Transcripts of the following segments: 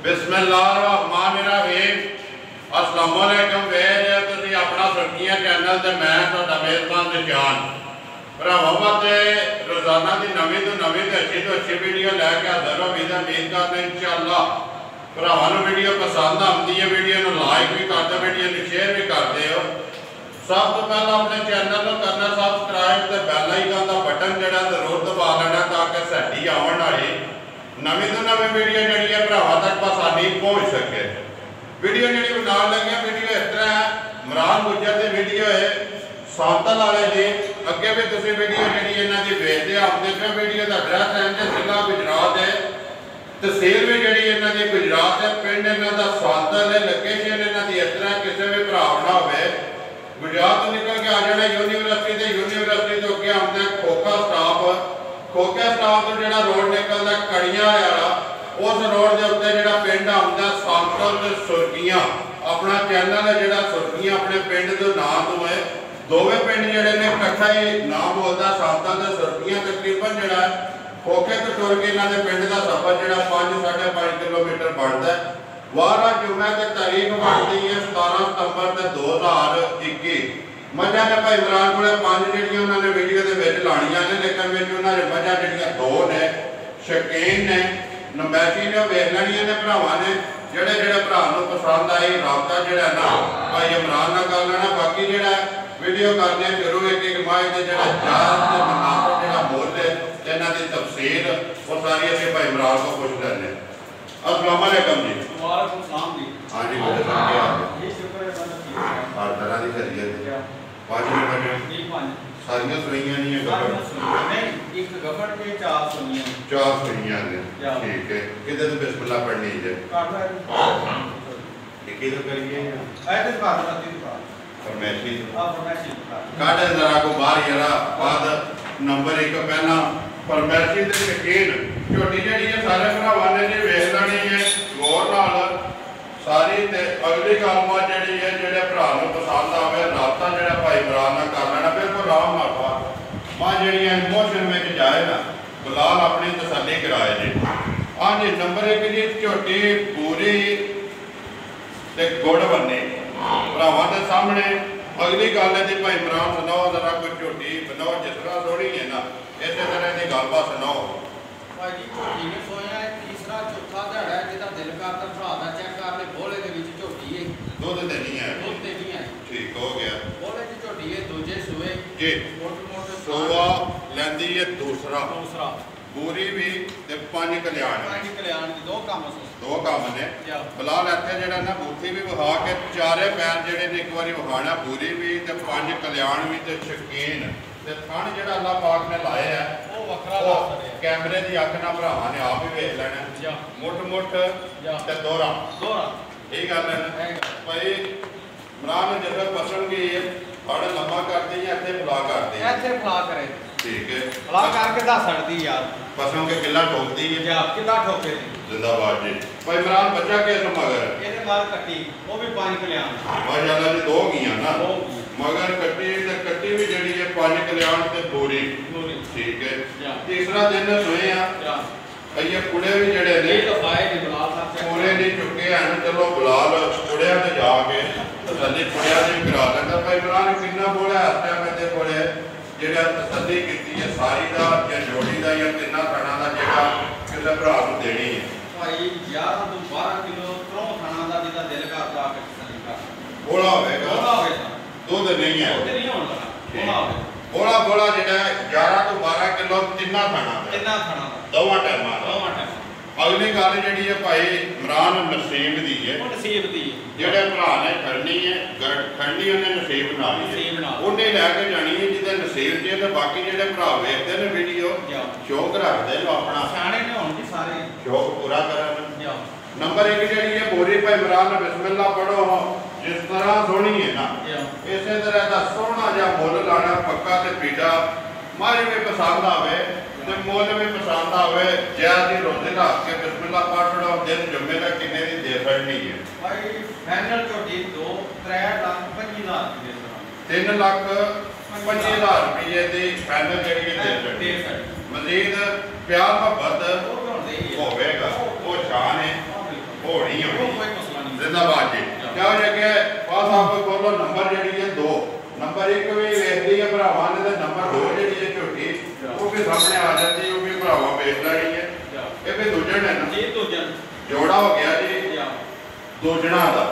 बिस्मिल्लाहिर्रहमानिर्रहीम। अस्सलाम वालेकुम। वेर तुसीं अपना सुर्खियां चैनल ते मैं तुहाडा मेज़बान निशान भरावां वास्ते रोज़ाना की नवीं तो अच्छी वीडियो लैके हाज़र हो। उम्मीद करते इंशाअल्लाह भरावां नूं वीडियो पसंद आती है। वीडियो नूं लाइक भी करते, वीडियो नूं शेयर भी करते हो। सब तो पहला अपने चैनल को करना सबसक्राइब तो बैल आइकन का बटन जरा जरूर दबा लेना ताकि साडी आने वाली नवीं तो नवीं वीडियो जी है भरावां तक आसानी पहुँच सके। वीडियो जी बना लगे वीडियो इस तरह है, इमरान गुज्जर की वीडियो है सांतल वाले की। अगे भी तुम वीडियो जी इन्हों की वेखते आते पे। वीडियो का एड्रैस है जिला गुजरात है, तहसील भी जी इन्हों की गुजरात है, पिंड इन्हों का सांतल है। लोकेशन इन्हों की इस तरह किसी भी भरा ना हो गुजरात तो निकल के आ जाना यूनिवर्सिटी से, यूनिवर्सिटी तो अगे आते खोखा स्टाफ तो जो रोड निकलता कड़िया वाला उस रोड के उत्ते जो पिंड आता सांतल ते सुर्खियां। अपना चैनल है जो सुर्खियां अपने पिंड के नाम तो है। दोवें पिंड जोड़े ने इकट्ठा ही नाम बोलता सांतल ते सुर्खियां। तकरीबन जो खोखे तो तुर के इन्होंने पिंड का सफर जो 5-5.5 किलोमीटर बढ़ता है। वारा जुम्मे की तारीख बनती है 17 सितंबर 2021। मझा ने भाई इमरान को 5 जी उन्होंने वीडियो के लानिया ने, लेकिन उन्होंने मझा जी 2 ने शकीन ने नमैशी ने वेख लैनिया ने भरावां ने। जोड़े जोड़े भरा पसंद आई रबता जोड़ा ना भाई इमरान ना कर लेना। बाकी जो वीडियो करने शुरू एक माह के जो जायज़ मुनाफा जो मुल है इन्हों की तफसील वो सारी अभी भाई इमरान को पूछ लेंगे। अस्सलाम वालेकुम जी। वालेकुम सलाम जी। हाँ जी बोले साहब ये शुक्र है हर तरह की खरीद सारियां सुइयां नहीं है नहीं एक गफड़ के 4 सुइयां 4 सुइयां ने। ठीक है किधर तो बिस्मिल्लाह पढ़नी है काटा है किधर करिए ऐसे बात करती थी फरमाइशी फरमाइशी काटे जरा को बाहर यारा बाद नंबर 1 पहला फरमाइशी ते शकीन झोटी जी सारे भरावां ने जी वेख लेनी है गौर नाल सारी। ते अगली गलबात जी है जो भरा पसंद आवे रबता जो भाई इमरान ना कर लेना बिल्कुल आराम नाल। मां जी इमोशन में जाए ना बिलाल अपनी तसल्ली कराए जी। हाँ जी नंबर 1 जी झोटी पूरी ते गुड़ बन्नी भरावां के सामने। अगली गल है जी भाई इमरान सुनाओ जरा कोई झोटी बनाओ जिस तरह थोड़ी है ना इस तरह की गलबात सुनाओ। भाई जी झोटी ने सोया तीसरा चौथा दिहाड़ा है जिहदा दिल करदा भरा दा चेक कर ले। बोले दे विच झोटी है दूध ते नहीं है दूध ते नहीं है। ठीक हो गया। बोले दी झोटी है दूजे सूए जी मोटे सोवा लैंदी है दूसरा पूरी भी ते 5 कल्याण की 2 काम ने। बिलाल इत्थे जेड़ा ना बूथी भी विखा के चारे पैर जेड़े ने एक बारी विखाना पूरी भी ते 5 कल्याण भी ते शकीन ते थण जेड़ा अल्लाह पाक ने लाए है वो वखरा कैमरे की अख ना भरावां ने आप ही वेख लेना मुठ ते दोहरा यही गल है ना भाई इमरान जब पसंद गई फड़ लम्बा करते हैं इत्थे फला करते हैं इत्थे फला करे। ठीक है फला करके दस सड़ती यार पसंद के किला ठोकती है या किला ठोके जिंदाबाद जी। भाई इमरान बच्चा के तो मगर ਇਹਦੇ ਮਾਰ ਕੱਟੀ ਉਹ ਵੀ 5 ਕਲਿਆਣ माशाल्लाह जी 2 गईयां ना मगर कट्टी ते कट्टी भी जड़ी है 5 कल्याण ते बोरी। ठीक है तीसरा दिन सोए आ ये कुड़े भी जड़े ने पूरे नहीं चुके हैं। चलो बिलाल कुड़िया ते जाके तसल्ली कुड़िया से करा लेंदा। भाई इमरान किन्ना बोला इस टाइम ते बोले जेड़ा तसल्ली की है सारी का या जोड़ी का या 3 खाना का जेड़ा किसी भरा को देनी है भाई 11 तो 12 किलो त्रों खाना का जिदा दिल करता है तसल्ली कर बोला होगा दूध नहीं है दूध नहीं होना बोला जेड़ा 11 तो 12 किलो 3 खाना दोवां टाइमां अगली गल जी है भाई इमरान नसीब दी है जेड़े भरा ने खड़नी है खड़नी उन्हें नसीब नाल उन्हें लैके जानी है जिसे नसीब जी। तो बाकी जेड़े भरा वेखते हैं वीडियो शौक रखते हैं अपना शौक पूरा करन। नंबर 1 जी है बोरी भाई इमरान बिस्मिल्लाह पढ़ो जिस तरह सोहनी है ना इस तरह का सोहना जहा मुल लाना पक्का ते पीड़ा मारी भी पसंद आवे ते मुल भी पसंद आवे ज्यादा रोजे रख के बिस्मिल्लाह पढ़ो दिन जुम्मे तक किन्ने दी दे छड़नी है भाई फाइनल झोटी 3 लाख 25,000 रुपए 3 लाख 25,000 रुपये की फाइनल जी दे मजीद प्यार मोहब्बत होगा वो शान है हो ਕੋਲ ਨੰਬਰ ਜਿਹੜੀ ਹੈ 2 ਨੰਬਰ 1 ਵੀ ਵੇਖਦੀ ਹੈ ਭਰਾਵਾਂ ਨੇ, ਤੇ ਨੰਬਰ 2 ਜਿਹੜੀ ਹੈ ਝੋਟੀ ਉਹ ਵੀ ਸਾਹਮਣੇ ਆ ਜਾਂਦੀ, ਉਹ ਵੀ ਭਰਾਵਾਂ ਵੇਖ ਲੈਣੀ ਹੈ। ਇਹ ਵੀ ਦੂਜਣ ਹੈ ਨਾ ਜੀ, ਦੂਜਣ ਜੋੜਾ ਹੋ ਗਿਆ ਜੀ ਦੂਜਣਾ ਦਾ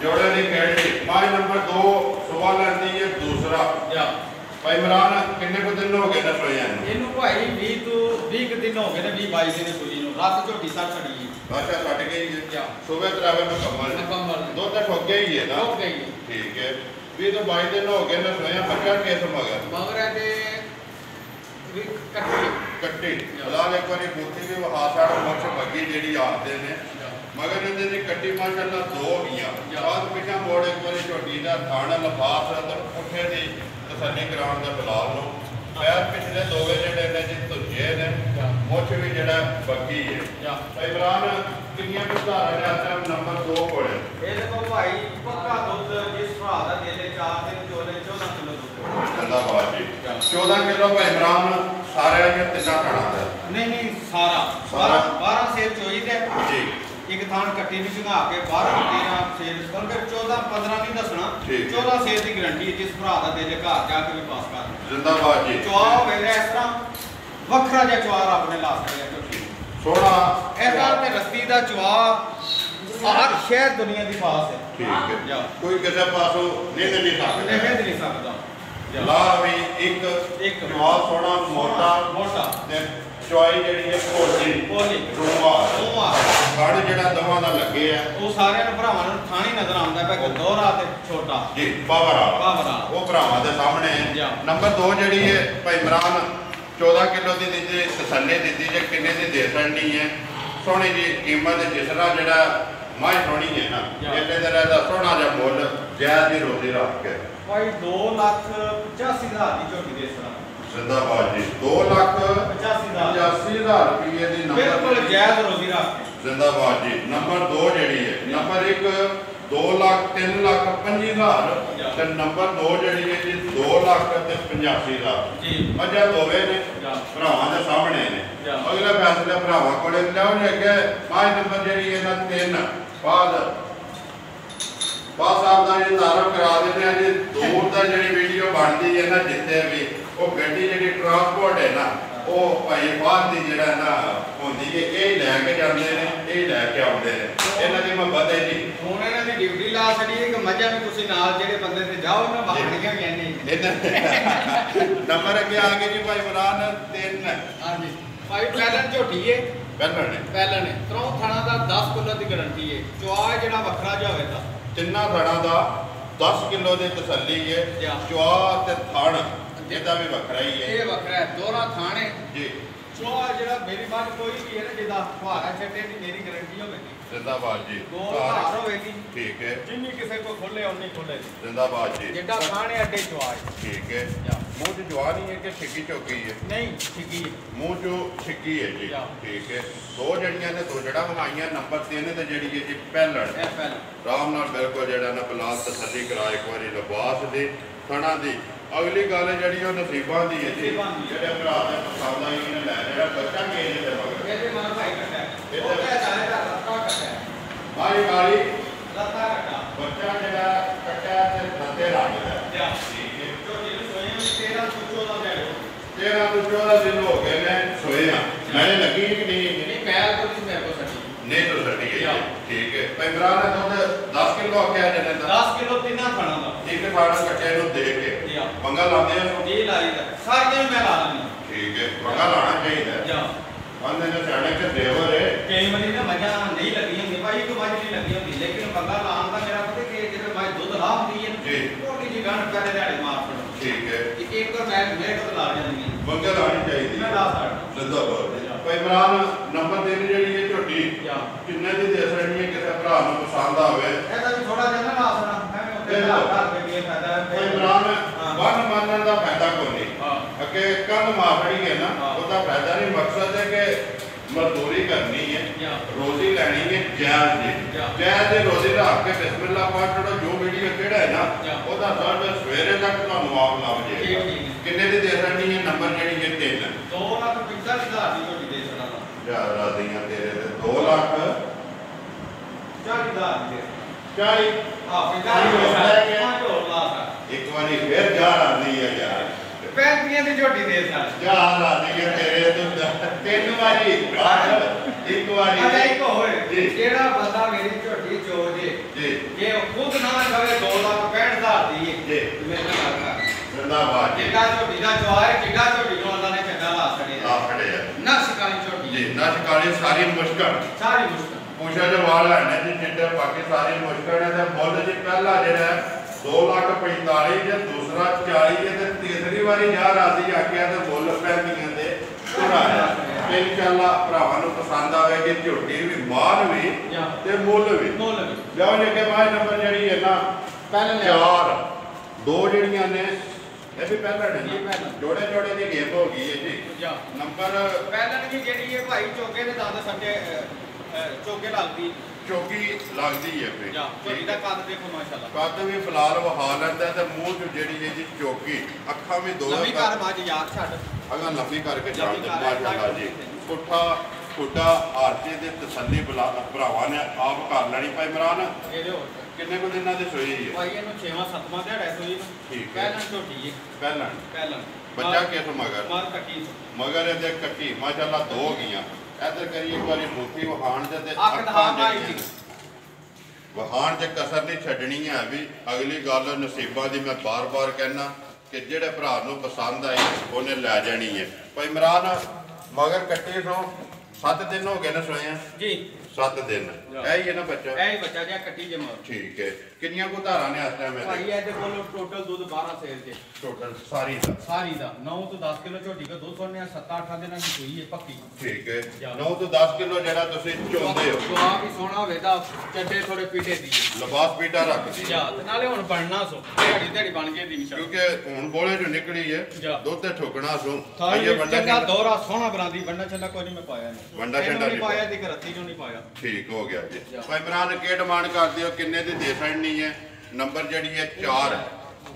ਜੋੜੇ ਦੀ ਖੇਡ। ਮਾਝ ਨੰਬਰ 2 ਸੁਬਾ ਲੈਂਦੀ ਹੈ ਦੂਸਰਾ। ਭਾਈ ਇਮਰਾਨ ਕਿੰਨੇ ਕੁ ਦਿਨ ਹੋ ਗਏ ਨਾ ਸੋਇਆ ਇਹਨੂੰ ਭਾਈ 20 ਦਿਨ ਹੋ ਗਏ ਨੇ, 20-22 ਦਿਨ ਸੂਈ ਨੂੰ। ਰਾਤ ਝੋਟੀ ਸੜ ਛੜੀ ਅੱਛਾ ਛੱਡ ਗਈ ਹੈ ਸੂਬੇ ਤਰਾਵੇ ਮੁਕੰਮਲ ਦੁੱਧ ਤਾਂ ਠੋਕ ਗਿਆ ਹੀ ਹੈ ਨਾ। ਠੋਕ ਗਈ ਠੀਕ ਹੈ 20 ਤੋਂ 22 ਦਿਨ ਹੋ ਗਏ ਨਾ ਸੋਇਆ। ਬੱਚਾ ਕਿਸ ਮਗਰ ਹੈ ਤੇ ਕੱਟੀ ਹਲਾਲ ਇੱਕ ਵਾਰੀ ਬੂਥੀ ਵੀ ਵਹਾ ਸਾੜ ਮੁੱਛ ਬੱਗੀ ਜਿਹੜੀ ਆਖਦੇ ਨੇ ਮਗਰ ਇਹਦੇ ਦੀ ਕੱਟੀ ਮਾਸ਼ਾਅੱਲਾ 2 ਗਈਆਂ। ਬਾਅਦ ਪਿਛਾ ਮੋੜ ਇੱਕ ਵਾਰੀ ਝੋਟੀ ਦਾ ਥਾਣ ਲਫਾਸ ਤੇ ਪੁੱਠੇ ਦੀ ਤਸੱਲੀ ਕਰਾਉਣ ਦਾ ਬਲਾਲ ਨੂੰ ਪੈਰ ਪਿਛਲੇ 2 ਜਿਹੜੇ ਨੇ ਜੀ ਧੁੱਜੇ ਨੇ, ਮੁੱਛ ਵੀ ਜਿਹੜਾ ਬੱਗੀ ਹੈ। ਇਮਰਾਨ ਕਿੰਨੀਆਂ ਵਿਧਾਰਾਂ ਨੇ ਆਸਮ ਨੰਬਰ 2 ਕੋਲੇ ਇਹਦੇ ਕੋਲ ਭਾਈ ਪੱਕਾ ਦੁੱਧ ਜਿਸ ਭਰਾ ਦਾ ਦੇਲੇ 4 ਦਿਨ ਚੋਲੇ 14 ਕਿਲੋ ਦੁੱਧ ਚੰਦਾ ਬਾਤ ਜੀ 14 ਕਿਲੋ ਭਾਈ ਇਮਰਾਨ ਸਾਰਿਆਂ ਦੀਆਂ ਤਿੰਨਾਂ ਖਾਣਾ ਦਾ ਨਹੀਂ ਸਾਰਾ 12 ਸੇਰ ਚੋਈ ਦੇ ਜੀ। ਇੱਕ ਥਾਂ ਕੱਟੀ ਨੂੰ ਝੰਗਾ ਕੇ 12 13 ਸੇਰ ਬਲਕਿ 14 15 ਨਹੀਂ ਦੱਸਣਾ, 14 ਸੇਰ ਦੀ ਗਾਰੰਟੀ ਜਿਸ ਭਰਾ ਦਾ ਦੇਲੇ ਘਰ ਜਾ ਕੇ ਵੀ ਪਾਸ ਕਰ ਜ਼ਿੰਦਾਬਾਦ ਜੀ। ਚਵਾ ਹੋਵੇ ਇਸ ਤਰ੍ਹਾਂ ਵੱਖਰਾ ਜਿਹਾ ਚਵਾ ਰੱਬ ਨੇ ਲਾ ਸਕਦਾ ਝੋਟੀ ਸੋਹਣਾ ਇਹਦਾ ਤੇ ਰੱਤੀ ਦਾ ਚਵਾ ਹਰ ਸ਼ਹਿਰ ਦੁਨੀਆ ਦੀ ਪਾਸ ਹੈ। ਠੀਕ ਹੈ ਕੋਈ ਕਿਸੇ ਪਾਸੋਂ ਨਹੀਂ ਨਹੀਂ ਸਕਦਾ ਲਾ ਵੀ ਇੱਕ ਜਵਾਬ ਸੋਹਣਾ ਮੋਟਾ ਤੇ ਚੁਆਈ ਜਿਹੜੀ ਹੈ ਪੋਲੀ ਰੂਮਾ ਗੜ ਜਿਹੜਾ ਦਵਾਂ ਦਾ ਲੱਗੇ ਆ ਉਹ ਸਾਰਿਆਂ ਨੂੰ ਭਰਾਵਾਂ ਨੂੰ ਥਾਣੀ ਨਜ਼ਰ ਆਉਂਦਾ ਪਿਆ ਕਿ ਦੋਹਰਾ ਤੇ ਛੋਟਾ ਜੀ ਪਾਵਰ ਵਾਲਾ ਉਹ ਭਰਾਵਾਂ ਦੇ ਸਾਹਮਣੇ। ਨੰਬਰ 2 ਜਿਹੜੀ ਹੈ ਭਾਈ ਇਮਰਾਨ 14 ਕਿਲੋ ਦੀ ਦਿੱਤੀ ਤਸੱਲੀ ਦਿੱਤੀ ਜੇ ਕਿੰਨੇ ਦੀ ਦੇ ਸਕਣੀ ਹੈ। ਸੋਹਣੀ ਜੀ ਕੀਮਤ ਜਿਸ ਤਰ੍ਹਾਂ ਜਿਹੜਾ ਮਾਈ ਸੋਹਣੀ ਹੈ ਨਾ ਇਹਦੇ ਦਾ ਰਹਿਦਾ ਸੋਹਣਾ ਜਿਹਾ ਮੁੱਲ ਜਾਇਜ਼ ਦੀ ਰੋਜ਼ੀ ਰੱਖ ਕੇ ਭਾਈ 2,85,000 ਦੀ ਝੋਟੀ ਦੇ ਸਰਾ ਜ਼ਿੰਦਾਬਾਦ ਜੀ 2,85,000 ਰੁਪਏ ਦੀ ਨੰਬਰ ਬਿਲਕੁਲ ਜਾਇਜ਼ ਰੋਜ਼ੀ ਰੱਖ ਕੇ ਜ਼ਿੰਦਾਬਾਦ ਜੀ। ਨੰਬਰ 2 ਜਿਹੜੀ ਹੈ ਨੰਬਰ 1 2,03,25,000 ਤੇ ਨੰਬਰ 2 ਜਿਹੜੀ ਹੈ ਜੀ 2,85,000 ਜੀ। ਮੱਝਾਂ ਦੋਵੇਂ ਨੇ ਭਰਾਵਾਂ ਦੇ ਸਾਹਮਣੇ ਨੇ। ਅਗਲਾ ਫੈਸਲਾ ਭਰਾਵਾਂ ਕੋਲੇ ਲਿਆਓ ਜੀ। ਅੱਗੇ ਪੰਜ ਨੰਬਰ ਜਿਹੜੀ ਹੈ ਨਾ 3 ਬਾਦ ਸਾਹਿਬ ਦਾ ਇਹ ਤਾਰਫ ਕਰਾ ਦਿੰਦੇ ਆ ਜੀ। ਦੂਰ ਦਾ ਜਿਹੜੀ ਵੀਡੀਓ ਬਣਦੀ ਹੈ ਨਾ ਜਿੱਥੇ ਵੀ ਉਹ ਗੱਡੀ ਜਿਹੜੀ ਟਰਾਂਸਪੋਰਟ ਹੈ ਨਾ ਉਹ ਭਾਈ ਬਾਹਰ ਦੀ ਜਿਹੜਾ ਨਾ ਹੁੰਦੀ ਹੈ ਇਹ ਲੈ ਕੇ ਜਾਂਦੇ ਨੇ, ਇਹ ਲੈ ਕੇ ਆਉਂਦੇ ਨੇ। ਇਹਨਾਂ ਦੀ ਮੁਹੱਬਤ ਹੈ ਜੀ। ਹੁਣ ਇਹਨਾਂ ਦੀ ਡਿਊਟੀ ਲਾ ਛੜੀ ਹੈ ਕਿ ਮੱਝਾਂ ਵੀ ਤੁਸੀਂ ਨਾਲ ਜਿਹੜੇ ਬੰਦੇ ਤੇ ਜਾਓ ਨਾ ਬਾਹਣੀਆਂ ਵੀ ਐਨੇ ਨੰਬਰ ਅੱਗੇ ਆ ਗਏ ਜੀ ਭਾਈ ਇਮਰਾਨ 3। ਹਾਂਜੀ ਭਾਈ ਪਹਿਲਣ ਝੋਟੀ ਹੈ ਪਹਿਲਣ ਹੈ ਤਰੋਂ ਥਣਾ ਦਾ 10 ਕਿਲੋ ਦੀ ਗਾਰੰਟੀ ਹੈ। ਚੁਆ ਜਿਹੜਾ ਵੱਖਰਾ ਜਿਹਾ ਹੋਵੇਗਾ ਤਿੰਨਾਂ ਥਣਾਂ ਦਾ 10 ਕਿਲੋ ਦੀ ਤਸੱਲੀ ਹੈ। ਚੁਆ ਤੇ ਥਣ ਇਹਦਾ ਵੀ ਵੱਖਰਾ ਹੀ ਹੈ। ਇਹ ਵੱਖਰਾ ਹੈ ਦੋਹਰਾ ਥਾਣੇ ਜੀ। ਚੁਆ ਜਿਹੜਾ ਮੇਰੀ ਬਾਤ ਕੋਈ ਵੀ ਹੈ ਨਾ ਜਿਹਦਾ ਫੁਹਾਰਾ ਛੱਡੇ ਦੀ ਮੇਰੀ ਗਾਰੰਟੀ ਹੋਵੇਗੀ। ਜ਼ਿੰਦਾਬਾਦ ਜੀ। ਦੋ ਧਾਰ ਹੋਵੇਗੀ। ਠੀਕ ਹੈ ਜਿੰਨੀ ਕਿਸੇ ਕੋ ਖੋਲੇ ਉਨੀ ਖੋਲੇ। ਜ਼ਿੰਦਾਬਾਦ ਜੀ। ਜਿੱਡਾ ਥਾਣੇ ਅੱਡੇ ਚੁਆ ਹੈ। ਠੀਕ ਹੈ ਮੂੰਹ ਚ ਜਵਾਨ ਹੀ ਹੈ ਕਿ ਛਿੱਕੀ ਚੌਕੀ ਹੈ? ਨਹੀਂ ਛਿੱਕੀ ਮੂੰਹ ਚੋਂ ਛਿੱਕੀ ਹੈ ਜੀ। ਠੀਕ ਹੈ 2 ਜੜੀਆਂ ਨੇ 2 ਜੜਾਂ ਵਿਖਾਈਆਂ। ਨੰਬਰ 3 ਤੇ ਜਿਹੜੀ ਹੈ ਜੀ ਪਹਿਲਣ ਆਰਾਮ ਨਾਲ ਬਿਲਕੁਲ ਜਿਹੜਾ ਨਾ ਬਲਾਲ ਤਸੱਲੀ ਕਰਾ ਇੱਕ ਵਾਰੀ ਲਿਬਾਸ ਦੀ ਥਣਾ ਦੀ। ਅਗਲੀ ਗੱਲ ਜਿਹੜੀ ਉਹ ਨਸੀਬਾਂ ਦੀ ਹੈ ਜੀ। ਜਿਹੜੇ ਭਰਾ ਦੇ ਪਸੰਦ ਆਈ ਨੇ ਲੈ ਜਿਹੜਾ ਬੱਚਾ ਕਿਹਦੇ ਦੇ ਮਗਰ ਇਹਦੇ ਮਨ ਭਾਈ ਕੱਟਾ ਉਹਦਾ ਚਾਹੇ ਦਾ ਰੱਤਾ ਕੱਟਾ ਮਾਰੀ ਮਾਰੀ ਰੱਤਾ ਕੱਟਾ ਬੱਚਾ ਜਿਹੜਾ ਕੱਟਿਆ ਤੇ ਰੱਤੇ ਰੱਖਦਾ। ਠੀਕ ਹੈ ਜੋ ਜਿਹਨੂੰ ਸੋਏ 13 ਤੋਂ 14 ਦੇ 13 ਤੋਂ 14 ਦਿਨ ਹੋ ਗਏ ਨੇ ਸੋਏ ਆ। ਮੈਨੇ ਲੱਗੀ ਕਿ ਨਹੀਂ ਪੈਰ ਤੋਂ ਨਹੀਂ ਮੇਰੇ ਕੋ ਸੱਟੀ ਨਹੀਂ ਤੋਂ ਸੱਟੀ ਹੈ। ਠੀਕ ਹੈ ਭਾਈ ਇਮਰਾਨ ਨੇ ਦੁੱਧ 10 ਕਿਲੋ ਆਖਿਆ ਜਨੇ ਦਾ 10 ਕਿਲੋ ਤਿੰਨਾਂ ਖਾਣਾ ਦਾ ਇੱਕ ਖਾਣਾ ਕੱਟੇ ਨੂੰ ਦੇ ਕੇ ਪੰਗਾ ਲਾਉਂਦੇ ਆ। ਜੀ ਲਾਈ ਦਾ ਸਾਰੀਆਂ ਮੈਂ ਲਾ ਲੈਂਦਾ। ਠੀਕ ਹੈ ਪੰਗਾ ਲਾਣਾ ਚਾਹੀਦਾ। ਉਹਨੇ ਨੇ ਸਾਡੇ ਕੇ ਦੇਵਰ ਹੈ ਕਈ ਵਾਰੀ ਨਾ ਮੱਝਾਂ ਨਹੀਂ ਲੱਗੀਆਂ ਹੁੰਦੀਆਂ ਭਾਈ ਇੱਕ ਮੱਝ ਨਹੀਂ ਲੱਗੀ ਹੁੰਦੀ ਲੇਕਿਨ ਪੰਗਾ ਲਾਉਣ ਦਾ ਮੇਰਾ ਪਤਾ ਕਿ ਜਿਵੇਂ ਮੱਝ ਦੁੱਧ ਲਾ ਹੁੰਦੀ ਹੈ ਜੀ ਛੋਟੀ ਜਿਹੀ ਗੰਢ ਪਹਿਲੇ ਦਿਹਾੜੇ ਮਾਰ ਫੜੋ। ਠੀਕ ਹੈ ਇੱਕ ਮੈਂ ਮੇਰੇ ਕੋਲ ਲਾ ਜਾਂਦੀ ਪੰਗਾ ਲਾਣੀ ਚਾਹੀਦੀ ਮੈਂ ਲਾ ਸਕਦਾ। ਜ਼ਿੰਦਾਬਾਦ ਭਾਈ ਇਮਰਾਨ ਨੰਬਰ 3 ਜਿਹੜੀ ਹੈ ਝੋਟੀ ਕਿੰਨੇ ਦੀ ਦੇ ਸਕਣੀ ਹੈ ਕਿਸੇ ਭਰਾ ਨੂੰ ਪਸੰਦ ਆਵੇ? ਇਹਦਾ ਵੀ ਥੋੜਾ ਜਿਹਾ ਨਾ ਲਾ ਸਕਦਾ ਮੈਂ ਉੱਤੇ ਘਰ ਦੇ ਵੀ ਫਾਇਦਾ ਹੈ। ਭਾਈ ਇਮਰਾਨ ਬੰਨ ਮੰਨਣ ਦਾ ਫਾਇਦਾ ਕੋਈ ਨਹੀਂ। ਅੱਗੇ ਕੰਨ ਮਾਰੜੀ ਹੈ ਨਾ ਉਹਦਾ ਫਾਇਦਾ ਨਹੀਂ। ਮਕਸਦ ਹੈ ਕਿ ਮਜ਼ਦੂਰੀ ਕਰਨੀ ਹੈ ਰੋਜ਼ੀ ਲੈਣੀ ਹੈ ਜਾਇਜ਼ ਦੀ। ਜਾਇਜ਼ ਦੀ ਰੋਜ਼ੀ ਰੱਖ ਕੇ ਬਿਸਮਿਲ੍ਲਾ ਪਾਠ ਕਰੋ। ਜੋ ਵੀਡੀਓ ਕਿਹੜਾ ਹੈ ਨਾ ਉਹਦਾ ਦਰਦ ਸਵੇਰੇ ਤੱਕ ਤੁਹਾਨੂੰ ਆਪ ਲੱਭ ਜਾਏਗਾ। ਕਿੰਨੇ ਦੀ ਦੇ ਸਕਣੀ ਹੈ? ਨੰਬਰ ਜਿਹੜੀ ਹੈ 3 2,45,000 ਦੀ ਝੋਟੀ ਦੇ ਸਕਦਾ। ਯਾਰ ਰਾਦੀਆਂ ਤੇਰੇ ਤੇ 2,40,000 40,000 ਦੀ 40 ਆ 45 ਢੋਲ ਲਾ ਸਰ ਇੱਕ ਵਾਰੀ ਫੇਰ ਜਾ ਆਂਦੀ ਹੈ ਯਾਰ 35 ਦੀ ਝੋਟੀ ਦੇ ਸਰ ਜਾ ਆਂਦੀ ਹੈ ਤੇਰੇ ਤੋਂ ਤਿੰਨ ਵਾਰੀ ਇੱਕ ਵਾਰੀ ਅੱਛਾ ਇੱਕ ਹੋਰ ਜੀ। ਜਿਹੜਾ ਬੰਦਾ ਮੇਰੀ ਝੋਟੀ ਚੋ ਜੇ ਜੀ ਜੇ ਉਹ ਖੁਦ ਨਾ ਕਵੇ 2,65,000 ਦੀ ਜੀ। ਮੇਰੇ ਨਾਲ ਕਰ ਜ਼ਿੰਦਾਬਾਦ ਜੀ ਜਿੱਡਾ ਝੋਟੀ ਦਾ ਚੋਆ ਹੈ ਜਿੱਡਾ ਝੋਟੀ ਨੂੰ ਅੱਲਾ ਨੇ ਚੰਗਾ ਲਾ ਛੜਿਆ ਆ ਖੜੇ ਆ ਨਾ ਸ਼ਿਕਾਰੀ ਝੋਟੀ ਜੀ ਨਸ਼ ਕਾਲੀ ਸਾਰੀ ਮੁਸ਼ਕਲ ਸਾਰੀ ਮੁਸ਼ਕਲ ਪੂਛਾ ਦੇ ਵਾਲ ਹੈ ਜੀ ਚਿੱਟੇ ਬਾਕੀ ਸਾਰੀ ਮੁਸ਼ਕਲ ਹੈ ਤੇ ਮੁੱਲ ਜੀ ਪਹਿਲਾ ਜਿਹੜਾ 2,45,000 ਜੇ ਦੂਸਰਾ 40 ਜੇ ਤੇ ਤੀਸਰੀ ਵਾਰੀ ਜਾ ਰਾਜ਼ੀ ਆਖਿਆ ਤੇ ਮੁੱਲ ਪੈਂਦੀਆਂ ਦੇ ਤੁਰਾਇਆ ਇਨਸ਼ਾਅੱਲਾ ਭਰਾਵਾਂ ਨੂੰ ਪਸੰਦ ਆਵੇਗੀ ਝੋਟੀ ਵੀ ਮਾਲ ਵੀ ਤੇ ਮੁੱਲ ਵੀ ਲਿਆਓ ਜੇ ਕਿ ਮਾਝ ਨੰਬਰ ਜਿਹੜੀ ਹੈ ਨਾ ਪਹਿਲੇ ਚਾਰ ਦੋ ਜਿਹੜੀਆਂ ਨੇ ਇਹ ਵੀ ਪਹਿਲਾਂ ਨੇ ਇਹ ਪਹਿਲਾਂ। ਜੋੜੇ ਜੋੜੇ ਦੀ ਗੇਮ ਹੋ ਗਈ ਹੈ ਜੀ ਜਾ ਨੰਬਰ ਪਹਿਲਣ ਵੀ ਜਿਹੜੀ ਹੈ ਭਾਈ ਚੋਕੇ ਦੇ ਦੰਦ ਸੱਜੇ ਚੋਕੇ ਲੱਗਦੀ ਚੌਕੀ ਲੱਗਦੀ ਹੈ ਫੇ ਜਾ ਝੋਟੀ ਦਾ ਕੱਦ ਦੇਖੋ ਮਾਸ਼ਾਅੱਲਾ ਕੱਦ ਵੀ ਫਿਲਹਾਲ ਵਹਾ ਲੈਂਦਾ ਤੇ ਮੂੰਹ ਚ ਜਿਹੜੀ ਹੈ ਜੀ ਚੌਕੀ ਅੱਖਾਂ ਵੀ ਦੋ ਲੰਮੀ ਘਰ ਮਾਜ ਯਾਰ ਛੱਡ ਅਗਰ ਲੰਮੀ ਕਰਕੇ ਛੱਡ ਲੰਮੀ ਦੇ ਕਰ, ਮਾਸ਼ਾਅੱਲਾ ਜੀ ਪੁੱਠਾ ਖੁੱਡਾ ਆਰਚੇ ਦੇ ਤਸੱਲੀ ਭਰਾਵਾਂ ਨੇ ਆਪ ਕਰ ਲੈਣੀ ਭਾਈ ਇਮਰਾਨ ਇਹਦੇ ਹੋਰ ਕਿੰਨੇ ਕੁ ਦਿਨਾਂ ਦੀ ਸੋਈ ਹੈ ਭਾਈ ਇਹਨੂੰ 6ਵਾਂ 7ਵਾਂ ਦਿਹਾੜਾ ਸੋਈ ਨੂੰ ਠੀਕ ਹੈ। ਪਹਿਲਣ ਝੋਟੀ ਹੈ ਪਹਿਲਾਂ ਪਹਿਲਣ ਬੱਚਾ ਕਿਸ ਮਗਰ ਮਾਰ ਕੱਟੀ ਮਗਰ ਇਹਦੇ ਕੱਟੀ ਮਾਸ਼ਾਅੱਲਾ ਦੋ ਹੋ ਗਈਆਂ ਇੱਧਰ ਕਰੀ ਇੱਕ ਵਾਰੀ ਬੂਥੀ ਵਹਾਣ ਦੇ ਤੇ ਅੱਖ ਦਿਖਾ ਭਾਈ ਜੀ ਵਹਾਣ ਚ ਕਸਰ ਨਹੀਂ ਛੱਡਣੀ ਹੈ ਵੀ ਅਗਲੀ ਗੱਲ ਨਸੀਬਾਂ ਦੀ ਮੈਂ ਬਾਰ-ਬਾਰ ਕਹਿਣਾ ਕਿ ਜਿਹੜੇ ਭਰਾ ਨੂੰ ਪਸੰਦ ਆਈ ਉਹਨੇ ਲੈ ਜਾਣੀ ਹੈ ਭਾਈ ਇਮਰਾਨ ਮਗਰ ਕੱਟੀ ਤੋਂ 7 ਦਿਨ ਹੋ ਗਏ ਨਾ ਸੋਏ ਆ ਜੀ 7 ਦਿਨ ਇਹ ਹੀ ਹੈ ਨਾ ਬੱਚਾ ਇਹ ਹੀ ਬੱਚਾ ਜਿਹਾ ਕੱਟੀ ਜਮਾ ਠੀਕ ਹੈ ਕਿੰਨੀਆਂ ਕੋ ਧਾਰਾਂ ਨੇ ਇਸ ਟਾਈਮ ਭਾਈ ਇਹਦੇ ਇਹਦੇ ਕੋਲ ਟੋਟਲ ਦੁੱਧ 12 ਸੇਰ ਦੇ ਟੋਟਲ ਸਾਰੀ ਦਾ ਸਾਰੀ ਦਾ 9 ਤੋਂ 10 ਕਿਲੋ ਝੋਟੀ ਕੋ ਦੁੱਧ ਸੋਨੇ 7-8 ਦਿਨਾਂ ਦੀ ਸੂਈ ਹੈ ਪੱਕੀ ਠੀਕ ਹੈ 9 ਤੋਂ 10 ਕਿਲੋ ਜਿਹੜਾ ਤੁਸੀਂ ਚੋਂਦੇ ਹੋ ਜਵਾ ਵੀ ਸੋਹਣਾ ਹੋਵੇ ਤਾਂ ਚੱਡੇ ਥੋੜੇ ਪੀਟੇ ਦੀ ਲਿਬਾਸ ਪੀਟਾ ਰੱਖਦੀ ਹੈ ਜਾ ਤੇ ਨਾਲੇ ਹੁਣ ਬਣਨਾ ਸੋ ਦਿਹਾੜੀ ਦਿਹਾੜੀ ਬਣ ਗਈ ਦੀ ਵਿਸ਼ਾ ਕਿਉਂਕਿ ਹੁਣ ਬੋਲੇ ਚੋਂ ਨਿਕਲੀ ਹੈ ਜਾ। ਦੁੱਧ ਤੇ ਠੋਕਣਾ ਸੋ ਸਾਰੀ ਬੰਦਾ ਚੰਗਾ ਦੌਰਾ ਸੋਹਣਾ ਬਰਾਦੀ ਬੰਨਾ ਛੱਲਾ ਕੋਈ ਨਹੀਂ ਮੈਂ ਪਾਇਆ ਨਹੀਂ ਵੰਡਾ ਛੱਲਾ ਨਹੀਂ ਨਹੀਂ ਪਾਇਆ ਦੀ ਕਰਤੀ ਨੂੰ ਨਹੀਂ ਪਾਇਆ ਠੀਕ ਹੋ ਗਿਆ ਜੀ ਜਾ। ਭਾਈ ਇਮਰਾਨ ਕੀ ਡਿਮਾਂਡ ਕਰਦੇ ਹੋ ਕਿੰਨੇ ਦੀ ਦੇ ਸਕਣੀ ਹੈ ਨੰਬਰ ਜਿਹੜੀ ਹੈ 4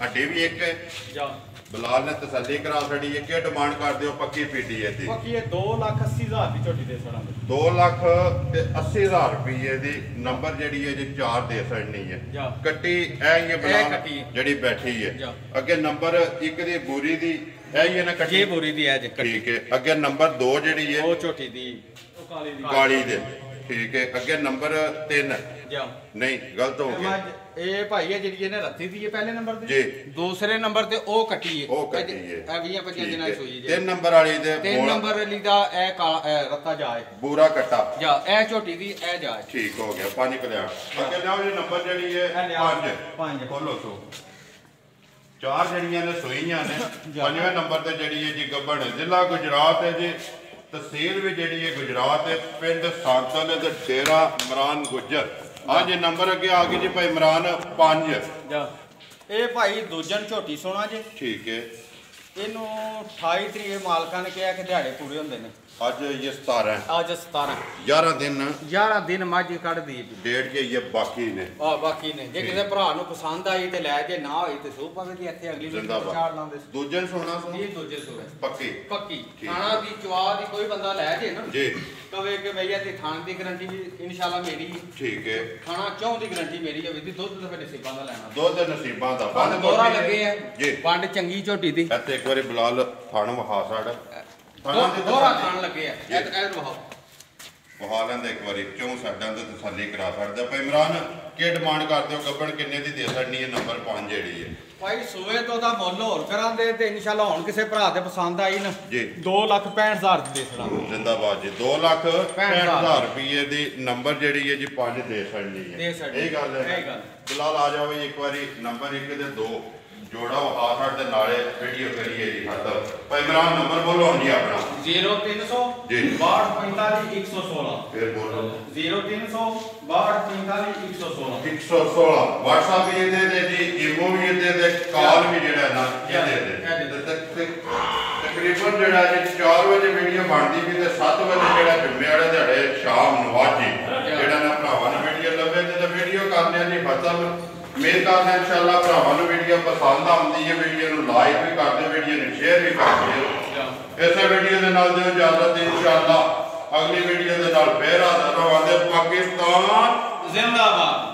ਹੱਡੀ ਵੀ ਇੱਕ ਹੈ ਜਾ ਬਲਾਲ ਨੇ ਤਸੱਲੀ ਕਰਾ ਛੜੀ ਹੈ ਕੀ ਡਿਮਾਂਡ ਕਰਦੇ ਹੋ ਪੱਕੀ ਪੀਟੀ ਹੈ ਦੀ ਬਾਕੀ ਇਹ 2,80,000 ਦੀ ਝੋਟੀ ਦੇ ਸੜਾਂਗੇ 2,80,000 ਰੁਪਏ ਦੀ ਨੰਬਰ ਜਿਹੜੀ ਹੈ ਜੀ 4 ਦੇ ਸਕਣੀ ਹੈ ਜਾ। ਕੱਟੀ ਇਹ ਹੀ ਹੈ ਬਲਾਲ ਕੱਟੀ ਹੈ। ਜਿਹੜੀ ਬੈਠੀ ਹੈ ਜਾ। ਅੱਗੇ ਨੰਬਰ 1 ਦੀ ਬੂਰੀ ਦੀ ਇਹ ਹੀ ਹੈ ਨਾ ਕੱਟੀ ਜੇ ਬੋਰੀ ਦੀ ਐ ਜੇ ਠੀਕ ਹੈ ਅੱਗੇ ਨੰਬਰ 2 ਜਿਹੜੀ ਹੈ ਉਹ ਝੋਟੀ ਦੀ ਉਹ ਕਾਲੀ ਦੀ ਕਾਲੀ ਦੇ ਠੀਕ ਹੈ ਅੱਗੇ ਨੰਬਰ 3 ਜਾ ਨਹੀਂ ਗਲਤ ਹੋ ਗਿਆ ਇਹ ਭਾਈ ਹੈ ਜਿਹੜੀ ਇਹਨੇ ਰੱਤੀ ਦੀ ਹੈ ਪਹਿਲੇ ਨੰਬਰ ਤੇ ਜੀ। ਦੂਸਰੇ ਨੰਬਰ ਤੇ ਉਹ ਕੱਟੀ ਹੈ ਉਹ ਕੱਟੀ ਹੈ। ਇਹ 20-25 ਦਿਨਾਂ ਦੀ ਸੂਈ ਜੇ 3 ਨੰਬਰ ਵਾਲੀ ਦੇ 3 ਬੋਲ ਨੰਬਰ ਵਾਲੀ ਦਾ ਇਹ ਕਾਲਾ ਰੱਤਾ ਜਾਏ ਬੂਰਾ ਕੱਟਾ ਜਾ ਇਹ ਝੋਟੀ ਦੀ ਇਹ ਜਾਏ ਠੀਕ ਹੋ ਗਿਆ ਪੰਜ ਕਲਿਆ ਅੱਗੇ ਲਿਆਓ ਜੀ ਨੰਬਰ ਜਿਹੜੀ ਹੈ ਇਹ ਲਿਆਓ। 5 ਪੰਜ। ਖੋਲੋ ਸੋ ਚਾਰ ਜਿਹੜੀਆਂ ਨੇ ਸੋਈਆਂ ਨੇ ਜਾ। ਪੰਜਵੇਂ ਨੰਬਰ ਤੇ ਜਿਹੜੀ ਹੈ ਜੀ ਗੱਬੜ ਜ਼ਿਲ੍ਹਾ ਗੁਜਰਾਤ ਹੈ ਜੀ ਤਹਿਸੀਲ ਵੀ ਜਿਹੜੀ ਹੈ ਗੁਜਰਾਤ ਹੈ ਪਿੰਡ ਸਾਂਤਲ ਤੇ ਡੇਰਾ ਇਮਰਾਨ ਗੁੱਜਰ ਅੱਜ ਇਹ ਨੰਬਰ ਅੱਗੇ ਆ ਗਈ ਜੀ ਭਾਈ ਇਮਰਾਨ 5 ਜਾ ਇਹ ਭਾਈ ਦੂਜਨ ਝੋਟੀ ਸੋਣਾ ਜੇ ਠੀਕ ਹੈ ਇਹਨੂੰ 28 ਤਰੀਕ ਮਾਲਕਾਂ ਨੇ ਕਿਹਾ ਕਿ ਦਿਹਾੜੇ ਪੂਰੇ ਹੁੰਦੇ ਨੇ ਅੱਜ ਇਹ 17 ਅੱਜ 17 11 ਦਿਨ 11 ਦਿਨ ਮੱਝ ਕੱਢਦੀ ਹੈ ਡੇਟ ਜੇ ਇਹ ਬਾਕੀ ਨੇ ਆ ਬਾਕੀ ਨੇ ਜੇ ਕਿਸੇ ਭਰਾ ਨੂੰ ਪਸੰਦ ਆਈ ਤੇ ਲੈ ਜੇ ਨਾ ਹੋਈ ਤੇ ਸੂ ਪਵੇ ਦੀ ਇੱਥੇ ਅਗਲੀ ਵੀਡੀਓ ਜ਼ਿੰਦਾਬਾਦ। ਚਾੜ ਲਾਉਂਦੇ ਦੂਜੇ ਨੂੰ ਸੋਣਾ ਸੋ ਇਹ ਦੂਜੇ ਸੂਰੇ ਪੱਕੀ ਪੱਕੀ ਠੀਕ। ਖਾਣਾ ਦੀ ਚਵਾ ਦੀ ਕੋਈ ਬੰਦਾ ਲੈ ਜੇ ਨਾ ਜੀ ਕਵੇ ਕਿ ਭਈਆ ਤੇ ਖਾਣ ਦੀ ਗਾਰੰਟੀ ਵੀ ਇਨਸ਼ਾਅੱਲਾ ਮੇਰੀ ਹੈ। ਠੀਕ ਹੈ ਖਾਣਾ ਕਿਉਂ ਦੀ ਗਾਰੰਟੀ ਮੇਰੀ ਹੈ ਵੀ ਦੁੱਧ ਤਾਂ ਮੇਰੇ ਸਿੱਬਾਂ ਦਾ ਲੈਣਾ ਦੁੱਧ ਨਸੀਬਾਂ ਦਾ ਵੰਡ ਦੋਰਾ ਲੱਗੇ ਆ ਜੀ ਵੰਡ ਚੰਗੀ ਝੋਟੀ ਦੀ ਇੱਥੇ ਇੱਕ ਵਾਰੀ ਬਲਾਲ ਥਣ ਵਹਾ ਸਾੜ ਦੋਰਾ ਖਾਣ ਲੱਗੇ ਆ ਇਹ ਵਹਾਓ ਵਹਾ ਲੈਂਦੇ ਇੱਕ ਵਾਰੀ ਕਿਉਂ ਸਾਡਾਂ ਤੇ ਤਸੱਲੀ ਕਰਾ ਛੱਡਦਾ ਭਾਈ ਇਮਰਾਨ ਕੀ ਡਿਮਾਂਡ ਕਰਦੇ ਹੋ ਗੱਬੜ ਕਿੰਨੇ ਦੀ ਦੇ ਸਕਣੀ ਹੈ ਨੰਬਰ 5 ਜਿਹੜੀ ਹੈ ਭਾਈ ਸੂਏ ਤੋਂ ਦਾ ਮੁੱਲ ਹੋਰ ਕਰਾਂਦੇ ਤੇ ਇਨਸ਼ਾਅੱਲਾ ਹੁਣ ਕਿਸੇ ਭਰਾ ਦੇ ਪਸੰਦ ਆਈ ਨਾ ਜੀ 2,65,000 ਦੀ ਦੇ ਛੜਾ ਜ਼ਿੰਦਾਬਾਦ ਜੀ 2,65,000 ਰੁਪਏ ਦੀ ਨੰਬਰ ਜਿਹੜੀ ਹੈ ਜੀ 5 ਦੇ ਸਕਣੀ ਹੈ ਦੇ ਸਕਣੀ ਇਹ ਗੱਲ ਹੈ ਇਹ ਗੱਲ। ਬਲਾਲ ਆ ਜਾਓ ਜੀ ਇੱਕ ਵਾਰੀ ਨੰਬਰ 1 ਤੇ 2 ਜੋੜਾ ਵਹਾ ਛੱਡ ਦੇ ਨਾਲੇ ਵੀਡੀਓ ਕਰੀਏ ਜੀ ਹੱਥ ਭਾਈ ਇਮਰਾਨ ਨੰਬਰ ਬੋਲੋ ਜੀ ਆਪਣਾ 0300 ਜੀ। 6245 116 ਫਿਰ ਬੋਲੋ 0300 6245 116 116 WhatsApp ਵੀ ਇਹਦੇ ਤੇ ਜੀ ਈਮੋ ਵੀ ਇਹਦੇ ਤੇ ਕਾਲ ਵੀ ਜਿਹੜਾ ਨਾ ਇਹਦੇ ਤੇ ਤਕਰੀਬਨ ਜਿਹੜਾ ਜੀ 4 ਵਜੇ ਵੀਡੀਓ ਬਣਦੀ ਵੀ ਤੇ 7 ਵਜੇ ਜਿਹੜਾ ਜੁਮੇ ਵਾਲੇ ਦਿਹਾੜੇ ਸ਼ਾਮ ਨੂੰ ਵਾਜੀ ਜਿਹੜਾ ਨਾ ਭਰਾਵਾਂ ਨੂੰ ਵੀਡੀਓ ਲੱਭੇ ਤੇ ਵੀਡੀਓ ਕਰਨੇ ਜੀ ਖਤਮ ਮੇਰ ਕਰਦੇ ਹਾਂ ਇਨਸ਼ਾਅੱਲਾ ਭਰਾਵਾਂ ਨੂੰ ਵੀਡੀਓ ਪਸੰਦ ਆਉਂਦੀ ਹੈ ਵੀਡੀਓ ਨੂੰ ਲਾਈਕ ਵੀ ਕਰਦੇ ਵੀਡੀਓ ਨੂੰ ਸ਼ੇਅਰ ਵੀ ਕਰਦੇ ਹੋ ਇਸੇ ਵੀਡੀਓ ਦੇ ਨਾਲ ਦਿਓ ਇਜਾਜ਼ਤ ਇਨਸ਼ਾਅੱਲਾ ਅਗਲੀ ਵੀਡੀਓ ਦੇ ਨਾਲ ਫੇਰ ਹਾਜ਼ਰ ਹੋਵਾਂਗੇ ਪਾਕਿਸਤਾਨ ਜ਼ਿੰਦਾਬਾਦ।